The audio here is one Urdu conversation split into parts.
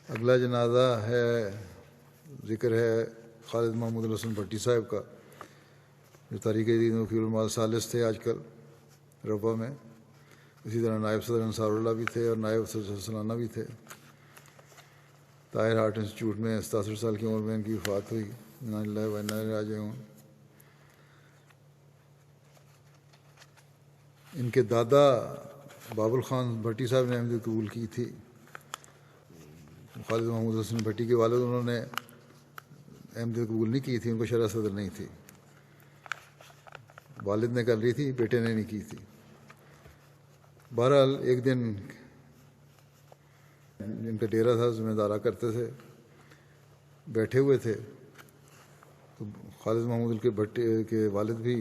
اگلا جنازہ ہے، ذکر ہے خالد محمود الحسن بھٹی صاحب کا، جو تحریک جدید وکیل المال ثالث تھے آج کل ربا میں. اسی طرح نائب صدر انصار اللہ بھی تھے اور نائب صدر سلانہ بھی تھے. طاہر ہارٹ انسٹیٹیوٹ میں 67 سال کی عمر میں ان کی وفات ہوئی. انا للہ و انا الیہ راجعون. ان کے دادا بابل خان بھٹی صاحب نے احمدیت قبول کی تھی. خالد محمود حسن بھٹی کے والد، انہوں نے احمدیت قبول نہیں کی تھی، ان کو شرح صدر نہیں تھی. والد نے کر لی تھی، بیٹے نے نہیں کی تھی. بہرحال ایک دن جن کا ڈیرا تھا، ذمہ دارا کرتے تھے، بیٹھے ہوئے تھے، تو خالد محمود کے بھٹی کے والد بھی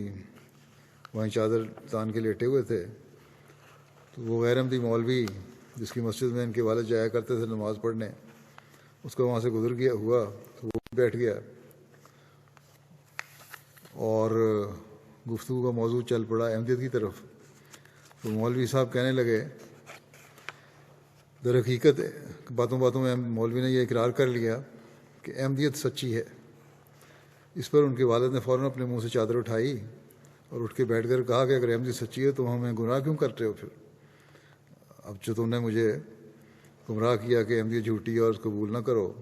وہیں چادر تان کے لیٹے ہوئے تھے. تو وہ غیر احمدی مولوی جس کی مسجد میں ان کے والد جایا کرتے تھے نماز پڑھنے، اس کو وہاں سے گزر گیا ہوا تو وہ بیٹھ گیا اور گفتگو کا موضوع چل پڑا احمدیت کی طرف. تو مولوی صاحب کہنے لگے، در حقیقت باتوں باتوں میں مولوی نے یہ اقرار کر لیا کہ احمدیت سچی ہے. اس پر ان کے والد نے فوراً اپنے منہ سے چادر اٹھائی اور اٹھ کے بیٹھ کر کہا کہ اگر احمدیت سچی ہے تو ہمیں گمراہ کیوں کرتے ہو؟ پھر اب جو تم نے مجھے گمراہ کیا کہ احمدیت جھوٹی ہے اور اس کو قبول نہ کرو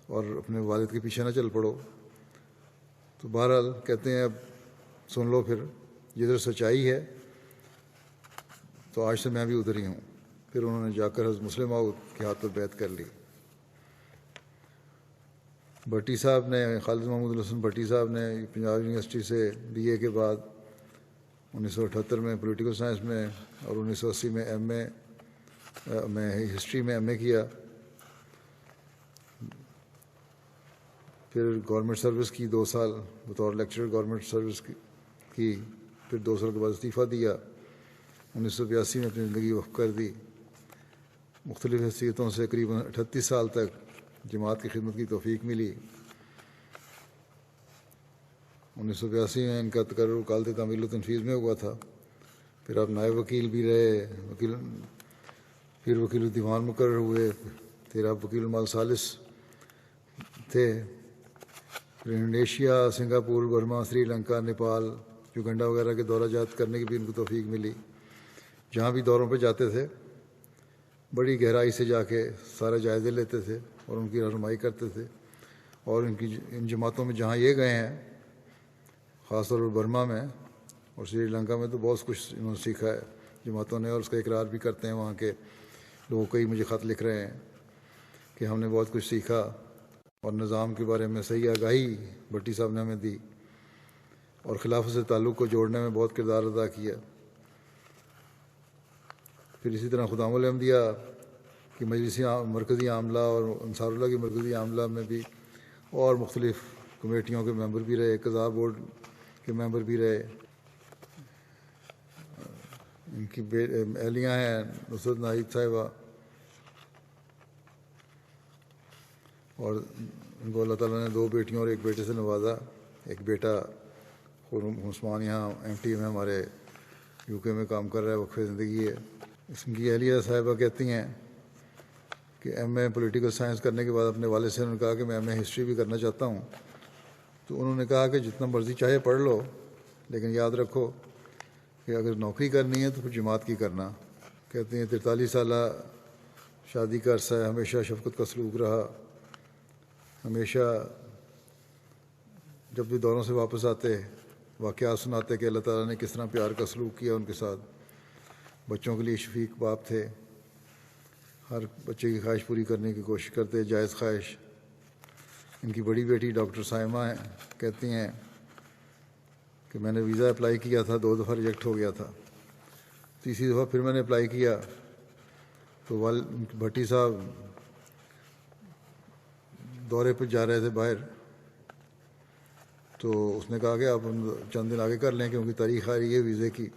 اور اپنے والد کے پیچھے نہ چل پڑو. تو بہرحال کہتے ہیں اب سن لو، پھر جدھر سچائی ہے تو آج سے میں بھی ادھر ہی ہوں. پھر انہوں نے جا کر حضرت مسلم موعود کے ہاتھ پر بیعت کر لی. بھٹی صاحب نے، خالد محمود الحسن بھٹی صاحب نے پنجاب یونیورسٹی سے BA کے بعد 1978 میں پولیٹیکل سائنس میں اور 1980 میں MA میں ہسٹری میں MA کیا. پھر گورنمنٹ سروس کی 2 سال بطور لیکچرر گورنمنٹ سروس کی. پھر 2 سال کے بعد استعفیٰ دیا. 1982 میں اپنی زندگی وقف کر دی. مختلف حیثیتوں سے قریب 38 سال تک جماعت کی خدمت کی توفیق ملی. 1982 میں ان کا تقرر وکالت تعمیل و تنفیذ میں ہوا تھا. پھر آپ نائب وکیل بھی رہے، پھر وکیل الدیوان مقرر ہوئے. پھر آپ وکیل المال ثالث تھے. پھر Indonesia, Singapore, Burma, Sri Lanka, Nepal, Uganda وغیرہ کے دورہ جات کرنے کی بھی ان کو توفیق ملی. جہاں بھی دوروں پہ جاتے تھے بڑی گہرائی سے جا کے سارے جائزے لیتے تھے اور ان کی رہنمائی کرتے تھے. اور ان جماعتوں میں جہاں یہ گئے ہیں، خاص طور پر برما میں اور سری لنکا میں، تو بہت کچھ انہوں نے سیکھا ہے جماعتوں نے، اور اس کا اقرار بھی کرتے ہیں وہاں کے لوگ. کئی مجھے خط لکھ رہے ہیں کہ ہم نے بہت کچھ سیکھا اور نظام کے بارے میں صحیح آگاہی بھٹی صاحب نے ہمیں دی اور خلافت سے تعلق کو جوڑنے میں بہت کردار ادا کیا. پھر اسی طرح خدام الاحمدیہ کی مجلسی مرکزی عاملہ اور انصار اللہ کی مرکزی عاملہ میں بھی اور مختلف کمیٹیوں کے ممبر بھی رہے، قضاء بورڈ کے ممبر بھی رہے. ان کی اہلیاں ہیں نصرت ناہید صاحبہ، اور ان کو اللہ تعالیٰ نے 2 بیٹیوں اور 1 بیٹے سے نوازا. ایک بیٹا خرم عثمان یہاں MT میں ہمارے UK میں کام کر رہا ہے، وقف زندگی ہے. اس کی اہلیہ صاحبہ کہتی ہیں کہ MA پولیٹیکل سائنس کرنے کے بعد اپنے والد سے انہوں نے کہا کہ میں MA ہسٹری بھی کرنا چاہتا ہوں. تو انہوں نے کہا کہ جتنا مرضی چاہے پڑھ لو، لیکن یاد رکھو کہ اگر نوکری کرنی ہے تو پھر جماعت کی کرنا. کہتے ہیں 43 سالہ شادی کا عرصہ ہے، ہمیشہ شفقت کا سلوک رہا. ہمیشہ جب بھی دوروں سے واپس آتے واقعات سناتے کہ اللہ تعالیٰ نے کس طرح پیار کا سلوک کیا ان کے ساتھ. بچوں کے لیے شفیق باپ تھے، ہر بچے کی خواہش پوری کرنے کی کوشش کرتے، جائز خواہش. ان کی بڑی بیٹی ڈاکٹر سائمہ ہیں، کہتی ہیں کہ میں نے ویزا اپلائی کیا تھا، 2 دفعہ ریجیکٹ ہو گیا تھا. تیسری دفعہ پھر میں نے اپلائی کیا تو بھٹی صاحب دورے پہ جا رہے تھے باہر، تو اس نے کہا کہ آپ چند دن آگے کر لیں کیونکہ تاریخ آ رہی ہے ویزے کی،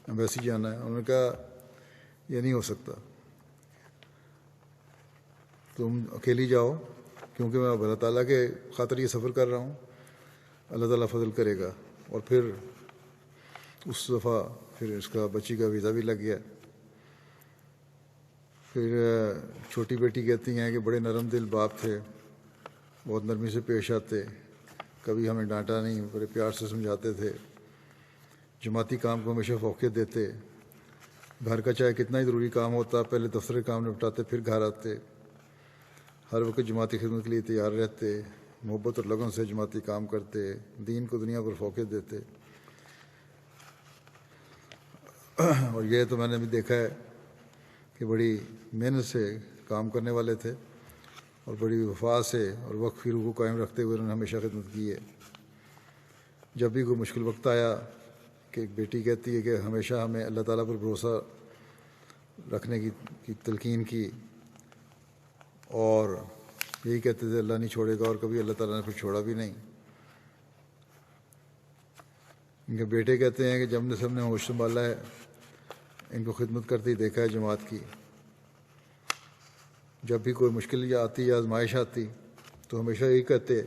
ایمبیسی جانا ہے. انہوں نے کہا یہ نہیں ہو سکتا، تم اکیلی جاؤ، کیونکہ میں اللہ تعالیٰ کے خاطر یہ سفر کر رہا ہوں، اللہ تعالیٰ فضل کرے گا. اور پھر اس دفعہ پھر اس کا بچی کا ویزا بھی لگ گیا. پھر چھوٹی بیٹی کہتی ہیں کہ بڑے نرم دل باپ تھے، بہت نرمی سے پیش آتے، کبھی ہمیں ڈانٹا نہیں، بڑے پیار سے سمجھاتے تھے، جماعتی کام کو ہمیشہ فوقیت دیتے، گھر کا چاہے کتنا ہی ضروری کام ہوتا پہلے دفتر کے کام نپٹاتے پھر گھر آتے، ہر وقت جماعتی خدمت کے لیے تیار رہتے، محبت اور لگن سے جماعتی کام کرتے، دین کو دنیا پر فوقیت دیتے۔ اور یہ تو میں نے بھی دیکھا ہے کہ بڑی محنت سے کام کرنے والے تھے اور بڑی وفا سے اور وقت کی روح کو قائم رکھتے ہوئے انہوں نے ہمیشہ خدمت کی ہے۔ جب بھی کوئی مشکل وقت آیا کہ ایک بیٹی کہتی ہے کہ ہمیشہ ہمیں اللہ تعالیٰ پر بھروسہ رکھنے کی تلقین کی، اور یہی کہتے تھے اللہ نہیں چھوڑے گا، اور کبھی اللہ تعالیٰ نے پھر چھوڑا بھی نہیں۔ ان کے بیٹے کہتے ہیں کہ جب سے ہم نے ہوش سنبھالا ہے ان کو خدمت کرتے ہی دیکھا ہے جماعت کی، جب بھی کوئی مشکل آتی یا آزمائش آتی تو ہمیشہ یہی کہتے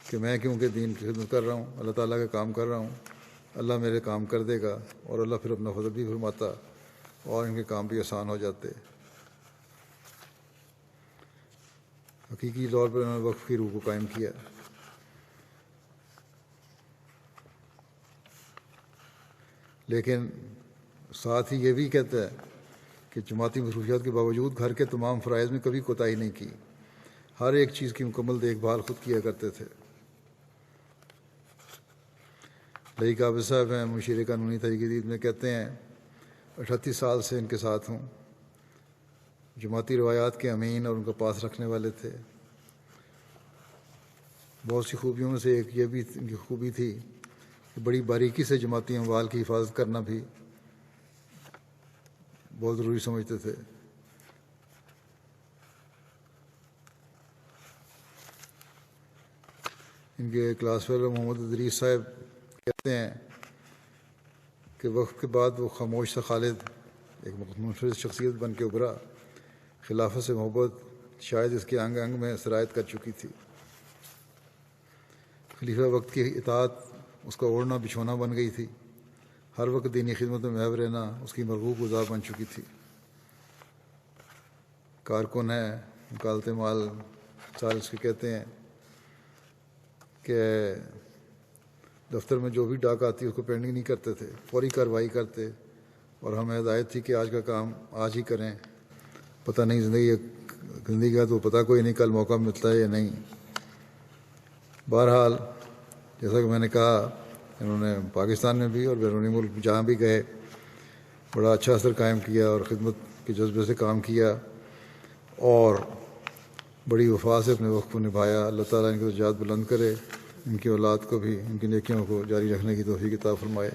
کہ میں کیونکہ دین کی خدمت کر رہا ہوں، اللہ تعالیٰ کا کام کر رہا ہوں، اللہ میرے کام کر دے گا، اور اللہ پھر اپنا فضل بھی فرماتا اور ان کے کام بھی آسان ہو جاتے۔ حقیقی طور پر انہوں نے وقف کی روح کو قائم کیا۔ لیکن ساتھ ہی یہ بھی کہتا ہے کہ جماعتی مصروفیات کے باوجود گھر کے تمام فرائض میں کبھی کوتاہی نہیں کی، ہر ایک چیز کی مکمل دیکھ بھال خود کیا کرتے تھے۔ لئی قابل صاحب ہیں مشیر قانونی تحریک جدید میں، کہتے ہیں 38 سال سے ان کے ساتھ ہوں، جماعتی روایات کے امین اور ان کا پاس رکھنے والے تھے۔ بہت سی خوبیوں میں سے ایک یہ بھی ان کی خوبی تھی کہ بڑی باریکی سے جماعتی اموال کی حفاظت کرنا بھی بہت ضروری سمجھتے تھے۔ ان کے کلاس فیلو محمد ادریس صاحب کہتے ہیں کہ وقت کے بعد وہ خاموش سا خالد ایک منفرد شخصیت بن کے ابھرا، خلافت سے محبت شاید اس کے انگ انگ میں سرایت کر چکی تھی، خلیفہ وقت کی اطاعت اس کا اوڑھنا بچھونا بن گئی تھی، ہر وقت دینی خدمت میں محو رہنا اس کی مرغوب غذا بن چکی تھی۔ کارکن ہے وکالت مال چارلس کے کہتے ہیں کہ دفتر میں جو بھی ڈاک آتی اس کو پینڈنگ نہیں کرتے تھے، فوری کارروائی کرتے، اور ہمیں ہدایت تھی کہ آج کا کام آج ہی کریں، پتہ نہیں زندگی کا تو پتہ کوئی نہیں کل موقع ملتا ہے یا نہیں۔ بہرحال جیسا کہ میں نے کہا انہوں نے پاکستان میں بھی اور بیرونی ملک جہاں بھی گئے بڑا اچھا اثر قائم کیا اور خدمت کے جذبے سے کام کیا اور بڑی وفا سے اپنے وقت کو نبھایا۔ اللہ تعالیٰ ان کی درجات بلند کرے، ان کی اولاد کو بھی ان کی نیکیوں کو جاری رکھنے کی توفیق عطا فرمائے۔